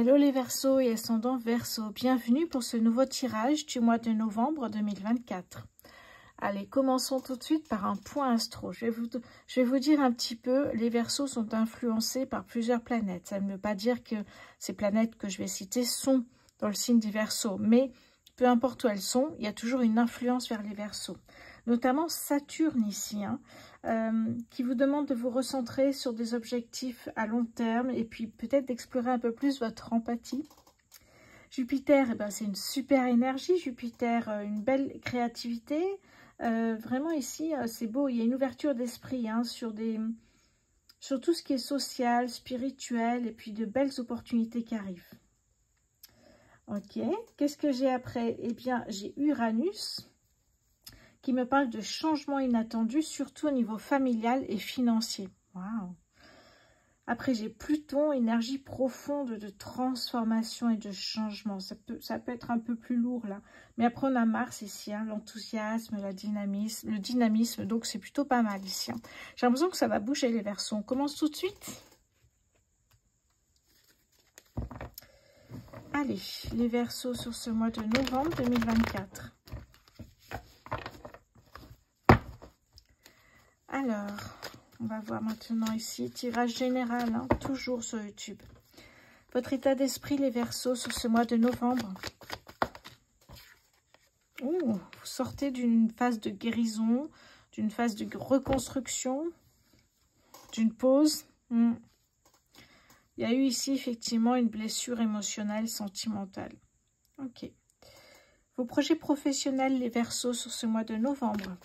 Hello les Verseaux et ascendant Verseau, bienvenue pour ce nouveau tirage du mois de novembre 2024. Allez, commençons tout de suite par un point astro. Je vais vous dire un petit peu, les Verseaux sont influencés par plusieurs planètes. Ça ne veut pas dire que ces planètes que je vais citer sont dans le signe des Verseaux, mais peu importe où elles sont, il y a toujours une influence vers les Verseaux. Notamment Saturne ici, qui vous demande de vous recentrer sur des objectifs à long terme et puis peut-être d'explorer un peu plus votre empathie. Jupiter, eh ben, c'est une super énergie. Jupiter, une belle créativité. Vraiment ici, c'est beau. Il y a une ouverture d'esprit sur tout ce qui est social, spirituel et puis de belles opportunités qui arrivent. Ok, qu'est-ce que j'ai après? Eh bien, j'ai Uranus qui me parle de changements inattendus, surtout au niveau familial et financier. Waouh! Après, j'ai Pluton, énergie profonde de transformation et de changement. Ça peut être un peu plus lourd là. Mais après, on a Mars ici, l'enthousiasme, le dynamisme. Donc, c'est plutôt pas mal ici. J'ai l'impression que ça va bouger les Verseaux. On commence tout de suite. Allez, les Verseaux sur ce mois de novembre 2024. Alors, on va voir maintenant ici, tirage général, toujours sur YouTube. Votre état d'esprit, les Verseaux, sur ce mois de novembre. Vous sortez d'une phase de guérison, d'une phase de reconstruction, d'une pause. Il y a eu ici, effectivement, une blessure émotionnelle, sentimentale. Ok. Vos projets professionnels, les Verseaux, sur ce mois de novembre.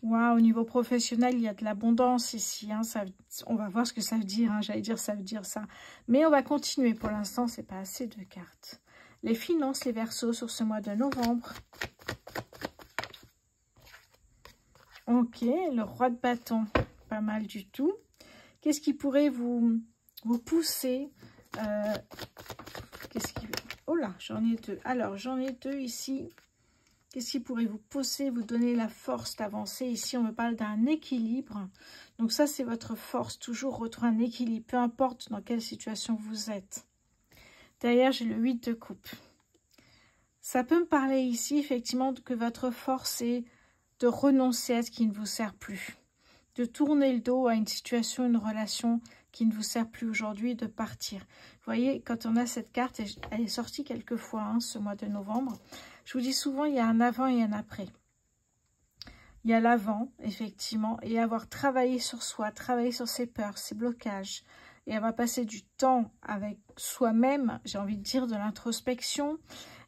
Wow, au niveau professionnel, il y a de l'abondance ici. On va voir ce que ça veut dire. J'allais dire, ça veut dire ça. Mais on va continuer. Pour l'instant, c'est pas assez de cartes. Les finances, les Verseaux, sur ce mois de novembre. Ok, le roi de bâton. Pas mal du tout. Qu'est-ce qui pourrait vous pousser Oh là, j'en ai deux. Alors, j'en ai deux ici. Qu'est-ce qui pourrait vous pousser, vous donner la force d'avancer? Ici, on me parle d'un équilibre. Donc ça, c'est votre force. Toujours retrouver un équilibre, peu importe dans quelle situation vous êtes. Derrière, j'ai le 8 de coupe. Ça peut me parler ici, effectivement, que votre force est de renoncer à ce qui ne vous sert plus. De tourner le dos à une situation, une relation qui ne vous sert plus aujourd'hui, de partir. Vous voyez, quand on a cette carte, elle est sortie quelques fois ce mois de novembre. Je vous dis souvent, il y a un avant et un après. Il y a l'avant, effectivement, et avoir travaillé sur soi, travaillé sur ses peurs, ses blocages, et avoir passé du temps avec soi-même, j'ai envie de dire de l'introspection,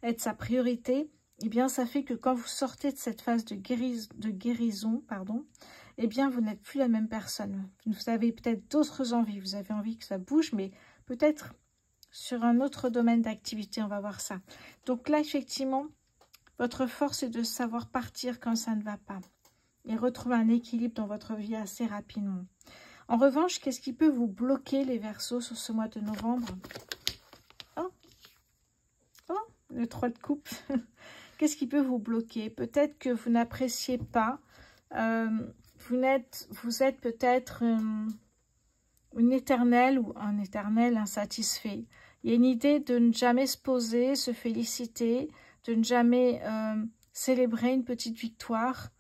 être sa priorité, eh bien, ça fait que quand vous sortez de cette phase de guérison, eh bien, vous n'êtes plus la même personne. Vous avez peut-être d'autres envies, vous avez envie que ça bouge, mais peut-être sur un autre domaine d'activité, on va voir ça. Donc là, effectivement, votre force est de savoir partir quand ça ne va pas et retrouver un équilibre dans votre vie assez rapidement. En revanche, qu'est-ce qui peut vous bloquer, les Verseaux, sur ce mois de novembre? Oh, le 3 de coupe. Qu'est-ce qui peut vous bloquer? Peut-être que vous n'appréciez pas, vous êtes peut-être une éternelle ou un éternel insatisfait. Il y a une idée de ne jamais se poser, se féliciter, de ne jamais célébrer une petite victoire.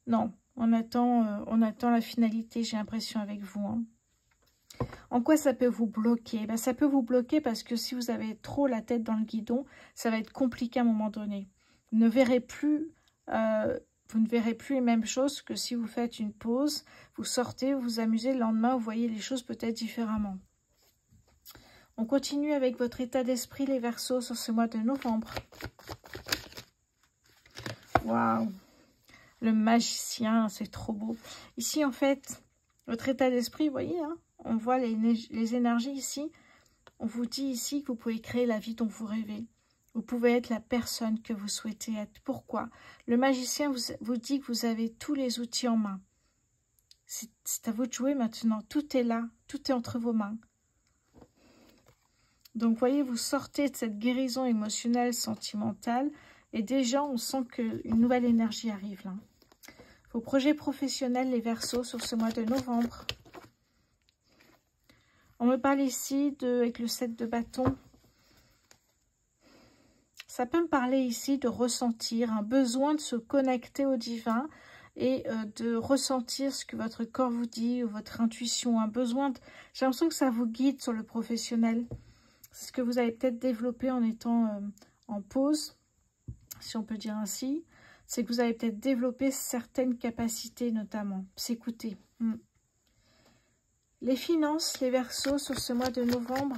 Non, on attend la finalité, j'ai l'impression, avec vous. En quoi ça peut vous bloquer? Ça peut vous bloquer parce que si vous avez trop la tête dans le guidon, ça va être compliqué à un moment donné. Vous ne verrez plus les mêmes choses que si vous faites une pause, vous sortez, vous vous amusez, le lendemain, vous voyez les choses peut-être différemment. On continue avec votre état d'esprit, les Verseaux, sur ce mois de novembre. Waouh! Le magicien, c'est trop beau. Ici, en fait, votre état d'esprit, vous voyez, on voit les énergies ici. On vous dit ici que vous pouvez créer la vie dont vous rêvez. Vous pouvez être la personne que vous souhaitez être. Pourquoi? Le magicien vous dit que vous avez tous les outils en main. C'est à vous de jouer maintenant. Tout est là. Tout est entre vos mains. Donc, vous voyez, vous sortez de cette guérison émotionnelle, sentimentale. Et déjà, on sent qu'une nouvelle énergie arrive là. Vos projets professionnels, les Verseaux, sur ce mois de novembre. On me parle ici avec le 7 de bâton. Ça peut me parler ici de ressentir un besoin de se connecter au divin et de ressentir ce que votre corps vous dit ou votre intuition. Un besoin de... J'ai l'impression que ça vous guide sur le professionnel. C'est ce que vous avez peut-être développé en étant en pause, si on peut dire ainsi. C'est que vous avez peut-être développé certaines capacités, notamment s'écouter. Les finances, les Verseaux, sur ce mois de novembre.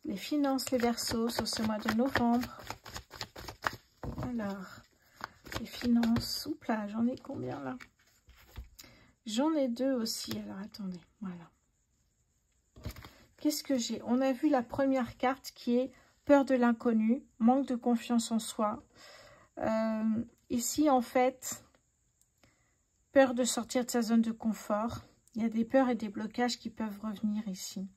Les finances, les Verseaux, sur ce mois de novembre. Alors, les finances. Oups là, j'en ai combien là? J'en ai 2 aussi. Alors, attendez. Voilà. Qu'est-ce que j'ai? On a vu la première carte qui est peur de l'inconnu, manque de confiance en soi. Ici, en fait, peur de sortir de sa zone de confort. Il y a des peurs et des blocages qui peuvent revenir ici.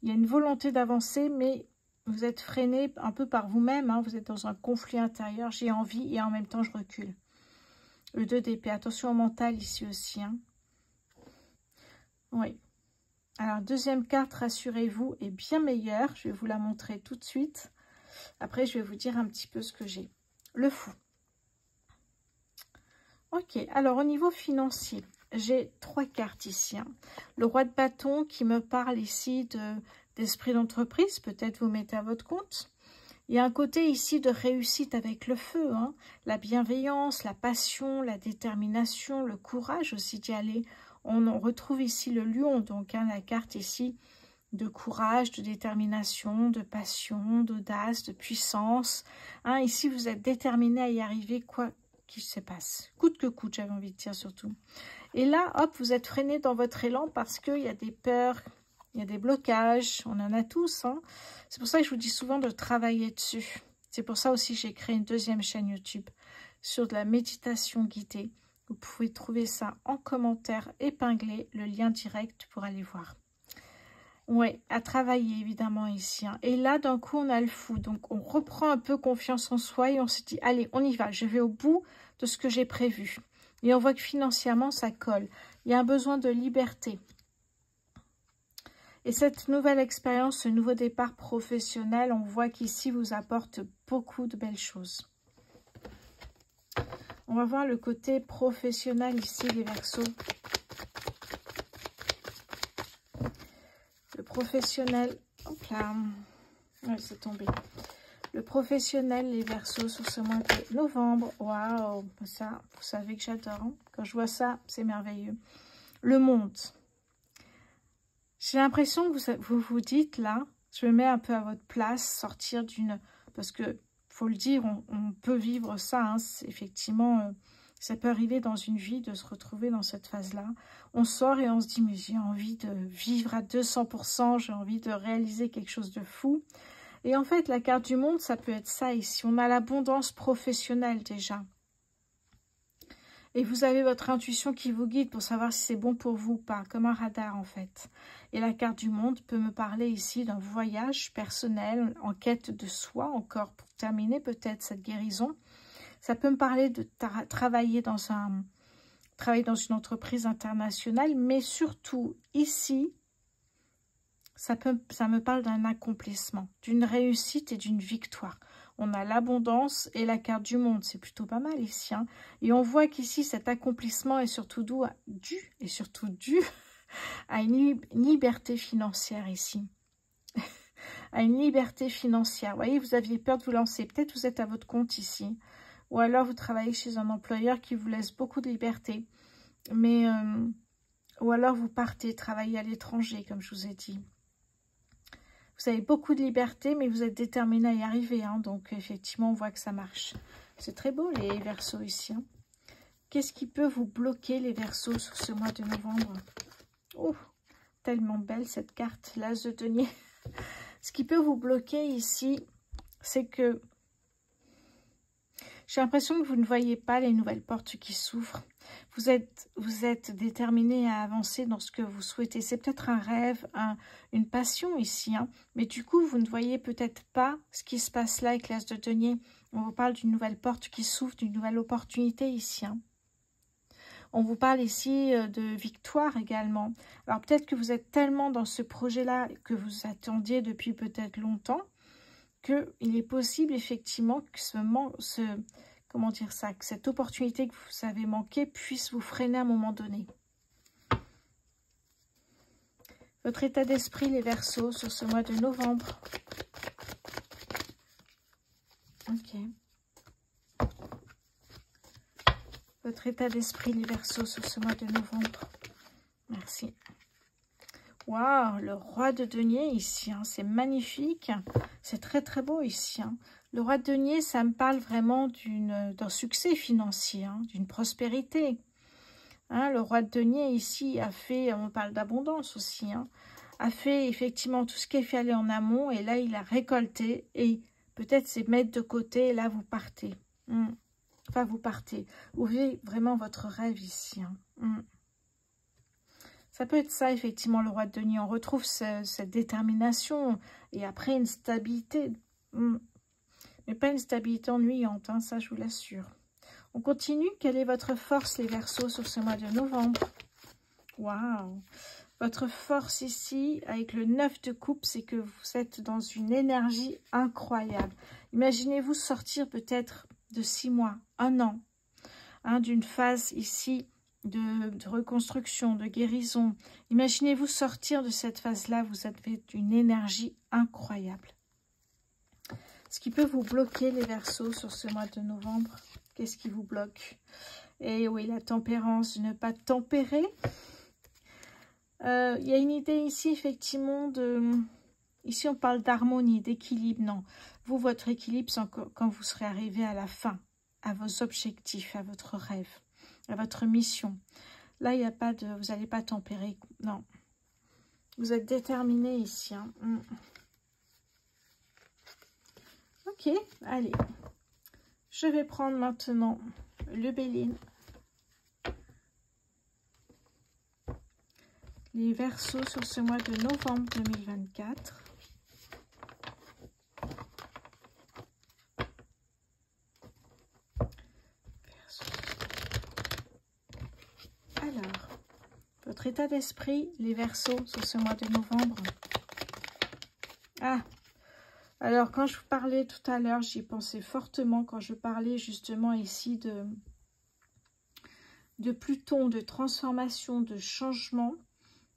Il y a une volonté d'avancer, mais vous êtes freiné un peu par vous-même. Hein, vous êtes dans un conflit intérieur. J'ai envie et en même temps, je recule. Le 2 d'épée. Attention au mental ici aussi. Hein. Oui. Alors, deuxième carte, rassurez-vous, est bien meilleure. Je vais vous la montrer tout de suite. Après, je vais vous dire un petit peu ce que j'ai. Le fou. Ok, alors au niveau financier, j'ai 3 cartes ici. Hein. Le roi de bâton qui me parle ici d'esprit d'entreprise. Peut-être vous mettez à votre compte. Il y a un côté ici de réussite avec le feu. Hein. La bienveillance, la passion, la détermination, le courage aussi d'y aller. On retrouve ici le lion, donc hein, la carte ici de courage, de détermination, de passion, d'audace, de puissance. Hein, ici, vous êtes déterminé à y arriver, quoi qu'il se passe. Coûte que coûte, j'avais envie de dire surtout. Et là, hop, vous êtes freiné dans votre élan parce qu'il y a des peurs, il y a des blocages, on en a tous. Hein. C'est pour ça que je vous dis souvent de travailler dessus. C'est pour ça aussi que j'ai créé une deuxième chaîne YouTube sur de la méditation guidée. Vous pouvez trouver ça en commentaire épinglé, le lien direct pour aller voir. Oui, à travailler évidemment ici. Hein. Et là, d'un coup, on a le fou. Donc, on reprend un peu confiance en soi et on se dit, allez, on y va. Je vais au bout de ce que j'ai prévu. Et on voit que financièrement, ça colle. Il y a un besoin de liberté. Et cette nouvelle expérience, ce nouveau départ professionnel, on voit qu'ici, vous apporte beaucoup de belles choses. On va voir le côté professionnel ici, les Verseaux. Le professionnel, hop là, ouais, c'est tombé. Le professionnel, les Verseaux, sur ce mois de novembre. Waouh, ça, vous savez que j'adore. Hein. Quand je vois ça, c'est merveilleux. Le monde. J'ai l'impression que vous vous dites là, je me mets un peu à votre place, sortir d'une... Parce que, faut le dire, on peut vivre ça. Hein, effectivement, ça peut arriver dans une vie de se retrouver dans cette phase-là. On sort et on se dit, mais j'ai envie de vivre à 200%, j'ai envie de réaliser quelque chose de fou. Et en fait, la carte du monde, ça peut être ça ici. On a l'abondance professionnelle déjà. Et vous avez votre intuition qui vous guide pour savoir si c'est bon pour vous ou pas, comme un radar en fait. Et la carte du monde peut me parler ici d'un voyage personnel, en quête de soi, encore pour terminer peut-être cette guérison. Ça peut me parler de travailler dans une entreprise internationale, mais surtout ici, ça me parle d'un accomplissement, d'une réussite et d'une victoire. On a l'abondance et la carte du monde, c'est plutôt pas mal ici. Hein. Et on voit qu'ici, cet accomplissement est surtout dû à une liberté financière ici. À une liberté financière. Vous voyez, vous aviez peur de vous lancer. Peut-être vous êtes à votre compte ici. Ou alors vous travaillez chez un employeur qui vous laisse beaucoup de liberté. Mais, ou alors vous partez travailler à l'étranger, comme je vous ai dit. Vous avez beaucoup de liberté, mais vous êtes déterminé à y arriver. Hein, donc, effectivement, on voit que ça marche. C'est très beau, les Verseaux ici. Hein. Qu'est-ce qui peut vous bloquer, les Verseaux, sur ce mois de novembre? Oh, tellement belle cette carte, l'As de denier. Ce qui peut vous bloquer ici, c'est que j'ai l'impression que vous ne voyez pas les nouvelles portes qui s'ouvrent. Vous êtes déterminé à avancer dans ce que vous souhaitez. C'est peut-être un rêve, une passion ici. Hein, mais du coup, vous ne voyez peut-être pas ce qui se passe là avec l'As de denier. On vous parle d'une nouvelle porte qui s'ouvre, d'une nouvelle opportunité ici. Hein. On vous parle ici de victoire également. Alors peut-être que vous êtes tellement dans ce projet-là que vous attendiez depuis peut-être longtemps qu'il est possible effectivement que comment dire ça, que cette opportunité que vous avez manquée puisse vous freiner à un moment donné. Votre état d'esprit, les Verseaux, sur ce mois de novembre. Ok. Votre état d'esprit, les Verseaux, sur ce mois de novembre. Merci. Waouh, le roi de denier ici, hein, c'est magnifique. C'est très très beau ici. Hein. Le roi de denier, ça me parle vraiment d'un succès financier, hein, d'une prospérité. Hein, le roi de denier ici a fait, on parle d'abondance aussi, hein, a fait effectivement tout ce qu'il fallait en amont et là il a récolté et peut-être c'est mettre de côté et là vous partez. Enfin vous partez, vous vivez vraiment votre rêve ici. Hein. Ça peut être ça effectivement le roi de denier, on retrouve cette détermination et après une stabilité, mais pas une stabilité ennuyante, hein, ça je vous l'assure. On continue. Quelle est votre force, les Verseaux, sur ce mois de novembre? Waouh! Votre force ici, avec le 9 de coupe, c'est que vous êtes dans une énergie incroyable. Imaginez-vous sortir peut-être de 6 mois, 1 an, hein, d'une phase ici de reconstruction, de guérison. Imaginez-vous sortir de cette phase-là, vous avez une énergie incroyable. Ce qui peut vous bloquer, les Verseaux, sur ce mois de novembre? Qu'est-ce qui vous bloque? Et oui, la tempérance, ne pas tempérer. Il y a une idée ici, effectivement, ici, on parle d'harmonie, d'équilibre. Non, vous, votre équilibre, c'est quand vous serez arrivé à la fin, à vos objectifs, à votre rêve, à votre mission. Là, il n'y a pas de... Vous n'allez pas tempérer. Non. Vous êtes déterminé ici. Hein. Ok, allez. Je vais prendre maintenant le Béline. Les Verseaux sur ce mois de novembre 2024. Alors, votre état d'esprit, les Verseaux sur ce mois de novembre. Ah, alors quand je vous parlais tout à l'heure, j'y pensais fortement quand je parlais justement ici de Pluton, de transformation, de changement.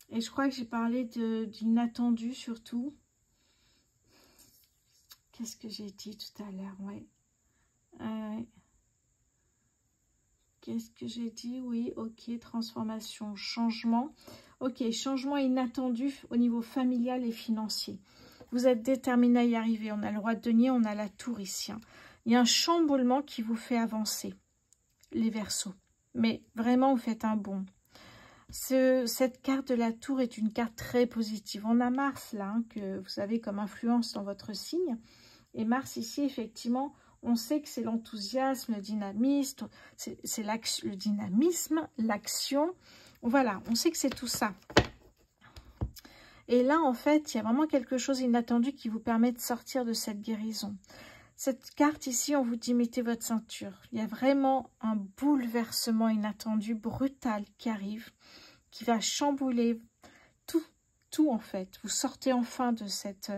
Et je crois que j'ai parlé d'inattendu surtout. Qu'est-ce que j'ai dit tout à l'heure? Ouais. Qu'est-ce que j'ai dit? Oui, ok, transformation, changement. Ok, changement inattendu au niveau familial et financier. Vous êtes déterminé à y arriver. On a le roi de denier, on a la tour ici. Hein. Il y a un chamboulement qui vous fait avancer, les Verseaux. Mais vraiment, vous faites un bond. Cette carte de la tour est une carte très positive. On a Mars là, hein, que vous avez comme influence dans votre signe. Et Mars ici, effectivement, on sait que c'est l'enthousiasme, le dynamisme, le dynamisme, l'action. Voilà, on sait que c'est tout ça. Et là, en fait, il y a vraiment quelque chose d'inattendu qui vous permet de sortir de cette guérison. Cette carte ici, on vous dit, mettez votre ceinture. Il y a vraiment un bouleversement inattendu, brutal qui arrive, qui va chambouler tout en fait. Vous sortez enfin de cette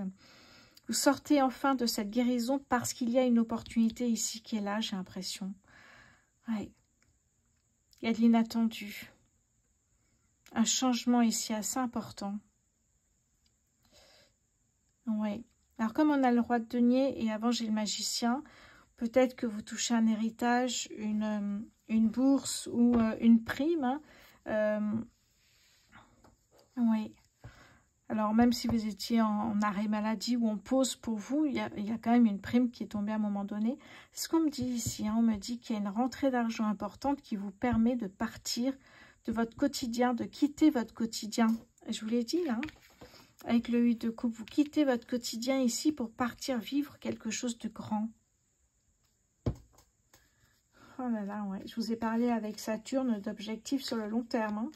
guérison parce qu'il y a une opportunité ici qui est là, j'ai l'impression. Ouais. Il y a de l'inattendu. Un changement ici assez important. Oui. Alors, comme on a le roi de denier et avant j'ai le magicien, peut-être que vous touchez un héritage, une bourse ou une prime. Oui. Alors, même si vous étiez en arrêt maladie ou en pause pour vous, il y a quand même une prime qui est tombée à un moment donné. C'est ce qu'on me dit ici. Hein. On me dit qu'il y a une rentrée d'argent importante qui vous permet de partir de votre quotidien, de quitter votre quotidien. Je vous l'ai dit, là. Hein. Avec le 8 de coupe, vous quittez votre quotidien ici pour partir vivre quelque chose de grand. Oh là là, ouais. Je vous ai parlé avec Saturne d'objectifs sur le long terme. Hein.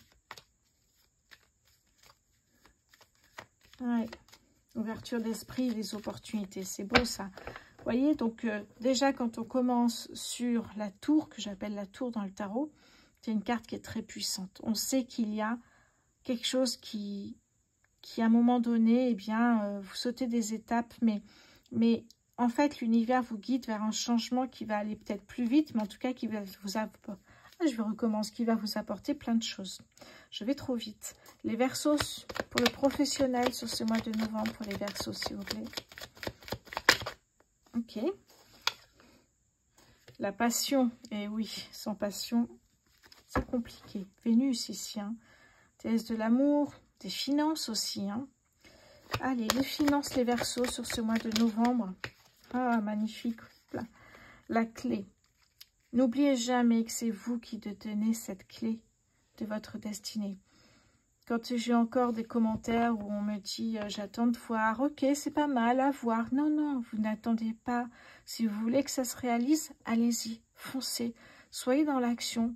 Ouais. Ouverture d'esprit, les opportunités. C'est beau ça. Vous voyez, donc déjà quand on commence sur la tour, que j'appelle la tour dans le tarot, c'est une carte qui est très puissante. On sait qu'il y a quelque chose qui à un moment donné, eh bien, vous sautez des étapes, mais en fait, l'univers vous guide vers un changement qui va aller peut-être plus vite, mais en tout cas, qui va vous apporter, je vais recommencer, qui va vous apporter plein de choses. Je vais trop vite. Les Verseaux, pour le professionnel, sur ce mois de novembre, pour les Verseaux, s'il vous plaît. Ok. La passion, et oui, sans passion, c'est compliqué. Vénus ici, hein. Déesse de l'amour, des finances aussi, hein. Allez, les finances, les Verseaux, sur ce mois de novembre. Ah, magnifique. La clé. N'oubliez jamais que c'est vous qui détenez cette clé de votre destinée. Quand j'ai encore des commentaires où on me dit « j'attends de voir », ok, c'est pas mal à voir. Non, non, vous n'attendez pas. Si vous voulez que ça se réalise, allez-y, foncez. Soyez dans l'action.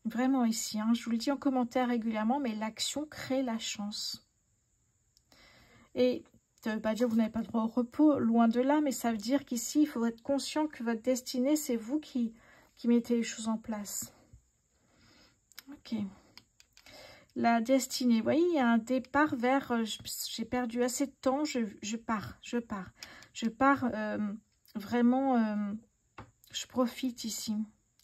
Vraiment ici, hein, je vous le dis en commentaire régulièrement, mais l'action crée la chance. Et ça ne veut pas dire que vous n'avez pas le droit au repos, loin de là, mais ça veut dire qu'ici, il faut être conscient que votre destinée, c'est vous qui mettez les choses en place. Ok. La destinée, vous voyez, il y a un départ vers, j'ai perdu assez de temps, je pars. Vraiment, je profite ici.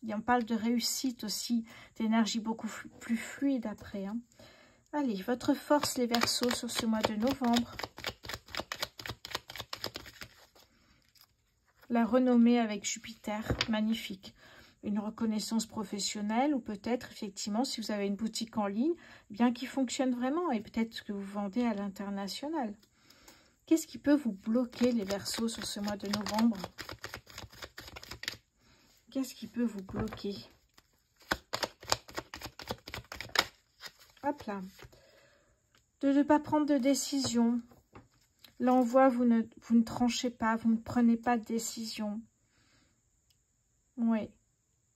Et on parle de réussite aussi, d'énergie beaucoup plus fluide après. Hein. Allez, votre force, les Verseaux, sur ce mois de novembre. La renommée avec Jupiter, magnifique. Une reconnaissance professionnelle ou peut-être, effectivement, si vous avez une boutique en ligne, bien qui fonctionne vraiment et peut-être que vous vendez à l'international. Qu'est-ce qui peut vous bloquer, les Verseaux, sur ce mois de novembre? Qu'est-ce qui peut vous bloquer? Hop là. De ne pas prendre de décision. Là, on voit, vous ne tranchez pas, vous ne prenez pas de décision. Oui.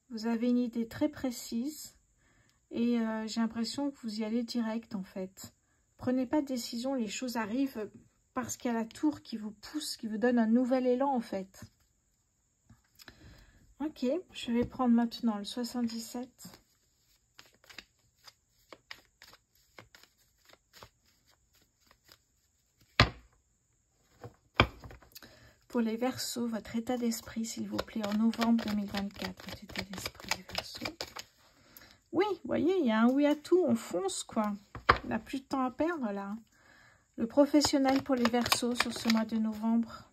Vous avez une idée très précise et j'ai l'impression que vous y allez direct, en fait. Prenez pas de décision, les choses arrivent parce qu'il y a la tour qui vous pousse, qui vous donne un nouvel élan, en fait. Ok, je vais prendre maintenant le 77. Pour les Verseaux, votre état d'esprit, s'il vous plaît, en novembre 2024. Votre état d'esprit, les Verseaux. Oui, vous voyez, il y a un oui à tout, on fonce, quoi. On n'a plus de temps à perdre, là. Le professionnel pour les Verseaux sur ce mois de novembre.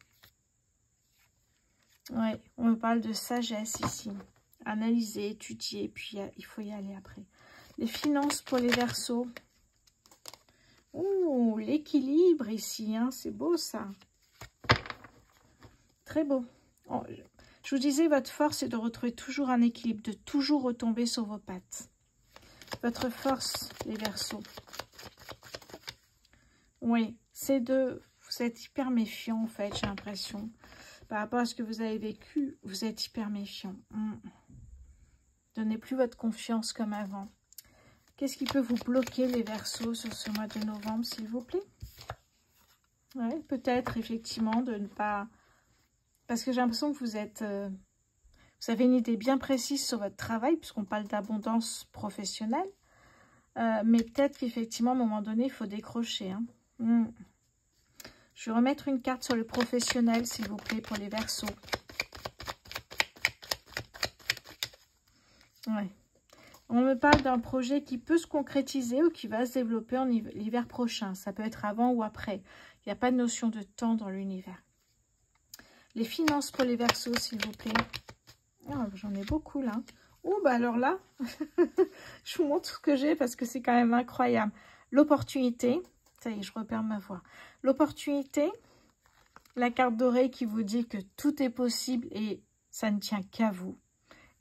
Oui, on me parle de sagesse ici. Analyser, étudier, puis il faut y aller après. Les finances pour les Verseaux. Ouh, l'équilibre ici, hein, c'est beau ça. Très beau. Oh, je vous disais, votre force est de retrouver toujours un équilibre, de toujours retomber sur vos pattes. Votre force, les Verseaux. Oui, c'est de... Vous êtes hyper méfiant, en fait, j'ai l'impression. Par rapport à ce que vous avez vécu, vous êtes hyper méfiant. Donnez plus votre confiance comme avant. Qu'est-ce qui peut vous bloquer, les Verseaux, sur ce mois de novembre, s'il vous plaît? Oui, peut-être, effectivement, de ne pas... Parce que j'ai l'impression que vous êtes... vous avez une idée bien précise sur votre travail, puisqu'on parle d'abondance professionnelle. Mais peut-être qu'effectivement, à un moment donné, il faut décrocher. Hein. Je vais remettre une carte sur le professionnel, s'il vous plaît, pour les Verseaux. Ouais. On me parle d'un projet qui peut se concrétiser ou qui va se développer en l'hiver prochain. Ça peut être avant ou après. Il n'y a pas de notion de temps dans l'univers. Les finances pour les Verseaux, s'il vous plaît. Oh, j'en ai beaucoup, là. Oh, bah alors là, je vous montre ce que j'ai parce que c'est quand même incroyable. L'opportunité. Ça y est, je repère ma voix. L'opportunité. La carte dorée qui vous dit que tout est possible et ça ne tient qu'à vous.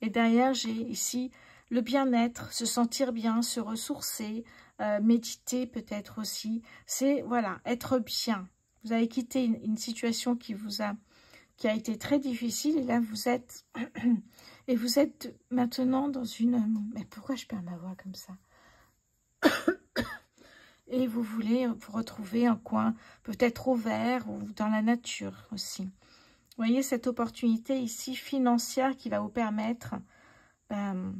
Et derrière, j'ai ici le bien-être, se sentir bien, se ressourcer, méditer peut-être aussi. C'est, voilà, être bien. Vous avez quitté une situation qui a été très difficile et là, vous êtes... et vous êtes maintenant dans une... Mais pourquoi je perds ma voix comme ça? et vous voulez vous retrouver un coin peut-être au vert ou dans la nature aussi. Vous voyez cette opportunité ici financière qui va vous permettre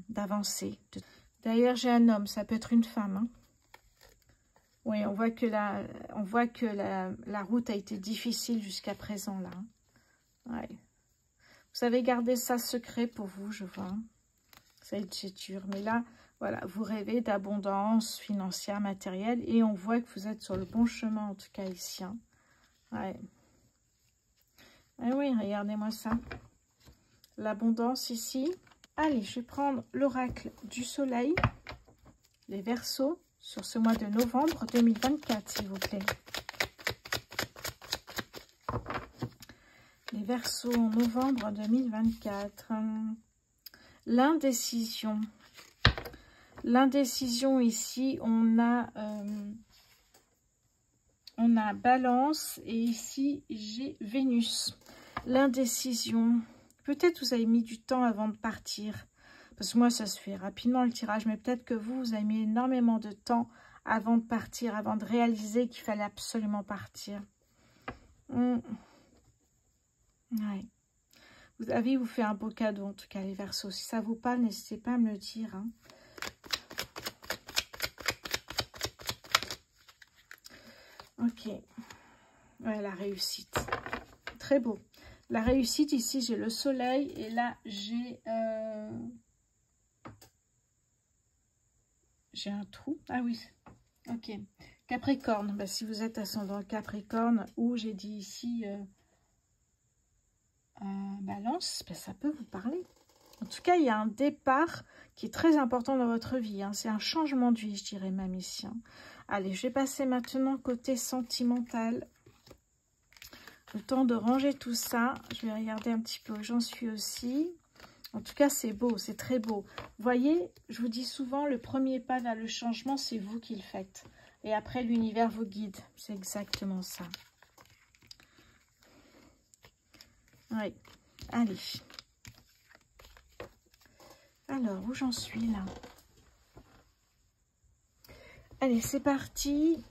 d'avancer. D'ailleurs, j'ai un homme, ça peut être une femme. Hein. Oui, on voit que la route a été difficile jusqu'à présent là. Ouais. Vous avez gardé ça secret pour vous, je vois. Ça a été dur, mais là, voilà, vous rêvez d'abondance financière, matérielle, et on voit que vous êtes sur le bon chemin, en tout cas ici. Hein. Ouais. Eh oui, regardez-moi ça. L'abondance ici. Allez, je vais prendre l'oracle du soleil, les Verseaux, sur ce mois de novembre 2024, s'il vous plaît. Les Verseaux en novembre 2024. L'indécision. L'indécision ici, on a Balance et ici j'ai Vénus. L'indécision. Peut-être vous avez mis du temps avant de partir. Parce que moi, ça se fait rapidement le tirage. Mais peut-être que vous avez mis énormément de temps avant de partir. Avant de réaliser qu'il fallait absolument partir. Ouais. La vie vous fait un beau cadeau, en tout cas, les Verseaux. Si ça vous parle, n'hésitez pas à me le dire. Hein. Ok. Ouais, la réussite. Très beau. La réussite, ici, j'ai le soleil. Et là, j'ai un trou. Ah oui. Ok. Capricorne. Bah, si vous êtes ascendant Capricorne, ou j'ai dit ici Balance, bah, ça peut vous parler. En tout cas, il y a un départ qui est très important dans votre vie. Hein. C'est un changement de vie, je dirais même ici. Hein. Allez, je vais passer maintenant côté sentimental. Le temps de ranger tout ça. Je vais regarder un petit peu où j'en suis aussi. En tout cas, c'est beau, c'est très beau. Vous voyez, je vous dis souvent, le premier pas vers le changement, c'est vous qui le faites. Et après, l'univers vous guide. C'est exactement ça. Oui, allez. Alors, où j'en suis là? Allez, c'est parti.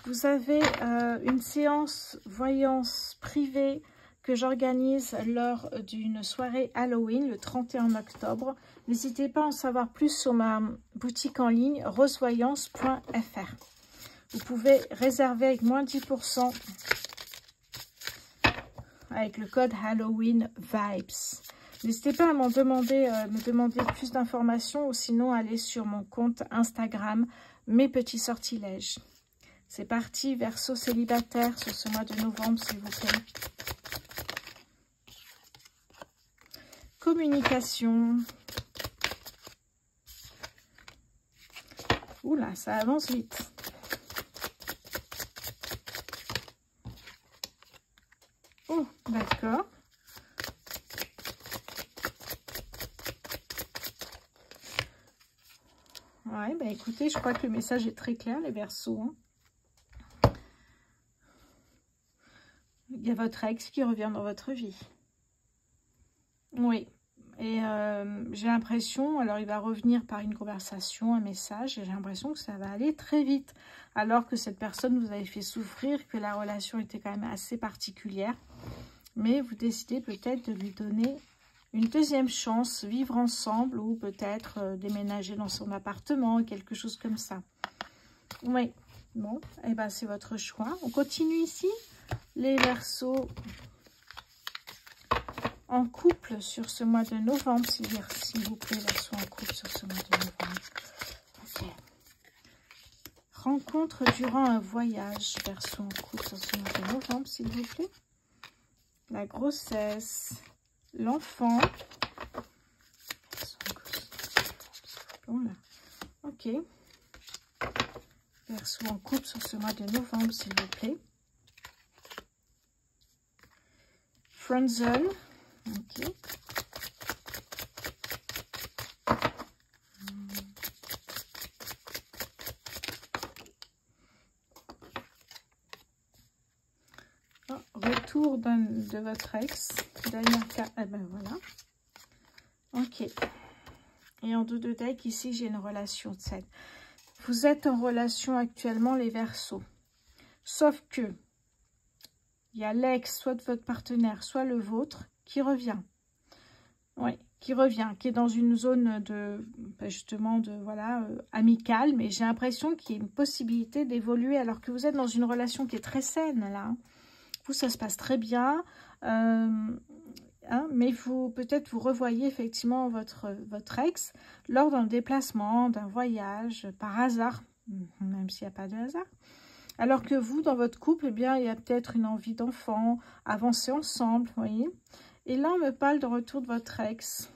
Vous avez une séance voyance privée que j'organise lors d'une soirée Halloween le 31 octobre. N'hésitez pas à en savoir plus sur ma boutique en ligne rosevoyance.fr. Vous pouvez réserver avec moins 10% avec le code Halloween Vibes. N'hésitez pas à me demander plus d'informations ou sinon aller sur mon compte Instagram, mes petits sortilèges. C'est parti, Verseau célibataire sur ce mois de novembre, s'il vous plaît. Communication. Oula, ça avance vite. Oh, d'accord. Ouais, bah écoutez, je crois que le message est très clair, les Verseaux. Hein. Il y a votre ex qui revient dans votre vie. Oui. Et j'ai l'impression, alors il va revenir par une conversation, un message, et j'ai l'impression que ça va aller très vite. Alors que cette personne vous avait fait souffrir, que la relation était quand même assez particulière. Mais vous décidez peut-être de lui donner une deuxième chance, vivre ensemble ou peut-être déménager dans son appartement, quelque chose comme ça. Oui, bon, et ben c'est votre choix. On continue ici, les Verseaux en couple sur ce mois de novembre, s'il vous plaît, Verseaux en couple sur ce mois de novembre. Ok. Rencontre durant un voyage, Verseaux en couple sur ce mois de novembre, s'il vous plaît. La grossesse, l'enfant. Ok. Verseau en couple sur ce mois de novembre, s'il vous plaît. Friendzone. Ok. Oh, retour de votre ex. Dernière carte. Eh ben voilà. Ok. Et en dos de deck, ici, j'ai une relation saine. Vous êtes en relation actuellement, les Verseaux. Sauf que il y a l'ex, soit de votre partenaire, soit le vôtre, qui revient. Oui, qui revient, qui est dans une zone de, justement, de, voilà, amicale. Mais j'ai l'impression qu'il y a une possibilité d'évoluer alors que vous êtes dans une relation qui est très saine, là. Vous, ça se passe très bien. Mais peut-être vous revoyez effectivement votre ex lors d'un déplacement, d'un voyage, par hasard, même s'il n'y a pas de hasard. Alors que vous, dans votre couple, eh bien, il y a peut-être une envie d'enfant, avancer ensemble, vous voyez. Et là, on me parle de retour de votre ex.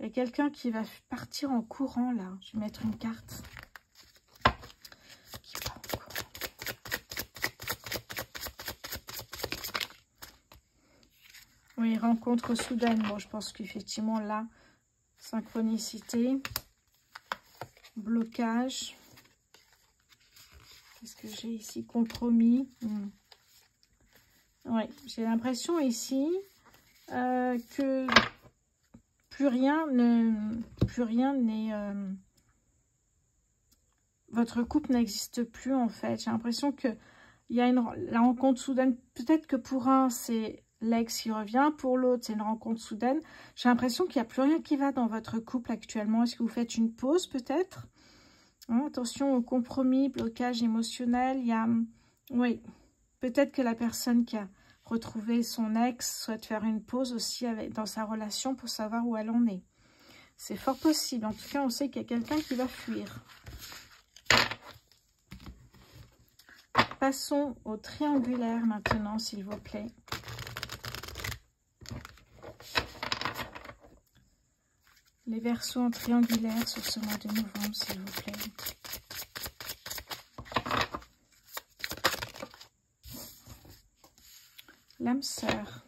Il y a quelqu'un qui va partir en courant, là. Je vais mettre une carte. Qui part en courant. Oui, rencontre soudaine. Bon, je pense qu'effectivement, là, synchronicité, blocage. Qu'est-ce que j'ai ici? Compromis. Oui, j'ai l'impression ici que plus rien n'est... votre couple n'existe plus, en fait. J'ai l'impression qu'il y a la rencontre soudaine. Peut-être que pour un, c'est l'ex qui revient. Pour l'autre, c'est une rencontre soudaine. J'ai l'impression qu'il n'y a plus rien qui va dans votre couple actuellement. Est-ce que vous faites une pause, peut-être? Attention au compromis, blocage émotionnel. Il y a... Oui, peut-être que la personne qui a retrouvé son ex souhaite faire une pause aussi dans sa relation pour savoir où elle en est. C'est fort possible. En tout cas, on sait qu'il y a quelqu'un qui va fuir. Passons au triangulaire maintenant, s'il vous plaît. Les Verseaux en triangulaire sur ce mois de novembre, s'il vous plaît. L'âme sœur.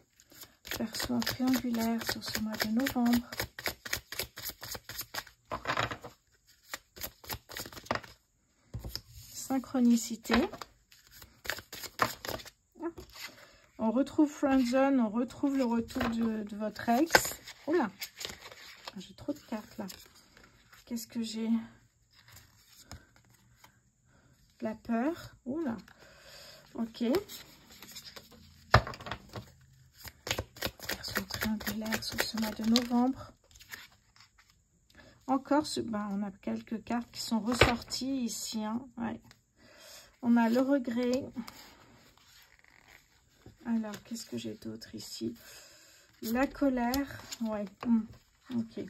Verseaux en triangulaire sur ce mois de novembre. Synchronicité. On retrouve Friendzone, on retrouve le retour de votre ex. Oula, j'ai trop de cartes là. Qu'est-ce que j'ai? La peur. Oula. Ok. Verseau triangulaire sur ce mois de novembre. Encore, on a quelques cartes qui sont ressorties ici. Hein. Ouais. On a le regret. Alors, qu'est-ce que j'ai d'autre ici? La colère. Ouais. Ok.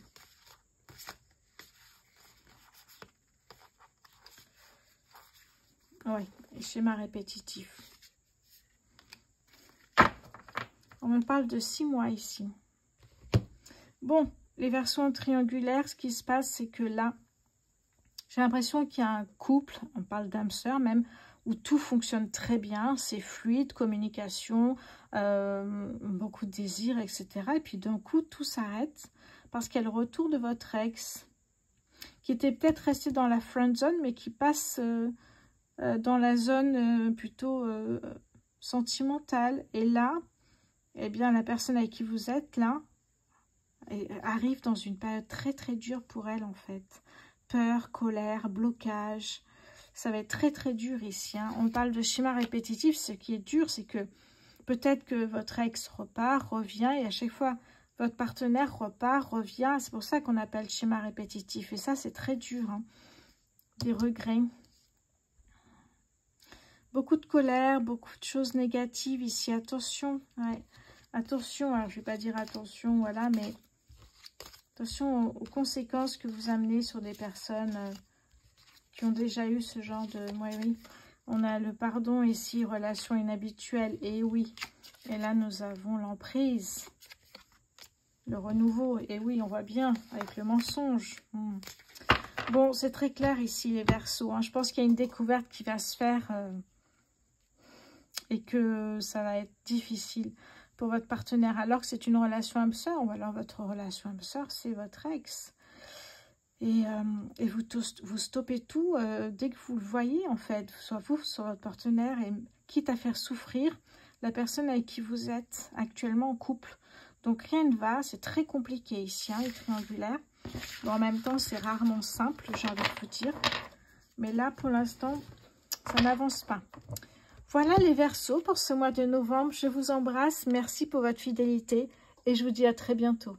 Ouais. Schéma répétitif. On me parle de 6 mois ici. Bon, les Verseaux triangulaires, ce qui se passe, c'est que là, j'ai l'impression qu'il y a un couple, on parle d'âme sœur même, où tout fonctionne très bien, c'est fluide, communication, beaucoup de désirs, etc. Et puis d'un coup, tout s'arrête parce qu'il y a le retour de votre ex qui était peut-être resté dans la friend zone, mais qui passe dans la zone plutôt sentimentale. Et là, eh bien, la personne avec qui vous êtes là arrive dans une période très très dure pour elle en fait. Peur, colère, blocage. Ça va être très très dur ici. Hein. On parle de schéma répétitif. Ce qui est dur, c'est que peut-être que votre ex repart, revient, et à chaque fois, votre partenaire repart, revient. C'est pour ça qu'on appelle schéma répétitif. Et ça, c'est très dur. Hein. Des regrets. Beaucoup de colère, beaucoup de choses négatives ici. Attention. Ouais. Attention, alors je ne vais pas dire attention, voilà, mais attention aux conséquences que vous amenez sur des personnes qui ont déjà eu ce genre de... Oui. On a le pardon ici, relation inhabituelle, et oui. Et là, nous avons l'emprise, le renouveau, et oui, on voit bien, avec le mensonge. Bon, c'est très clair ici, les Verseaux. Hein. Je pense qu'il y a une découverte qui va se faire et que ça va être difficile pour votre partenaire, alors que c'est une relation âme-sœur, ou alors votre relation âme-sœur, c'est votre ex. Et vous stoppez tout dès que vous le voyez, en fait, soit vous, soit votre partenaire, et quitte à faire souffrir la personne avec qui vous êtes actuellement en couple. Donc rien ne va, c'est très compliqué ici, hein, les triangulaires. Bon, en même temps, c'est rarement simple, j'ai envie de vous dire. Mais là, pour l'instant, ça n'avance pas. Voilà les Verseaux pour ce mois de novembre. Je vous embrasse. Merci pour votre fidélité et je vous dis à très bientôt.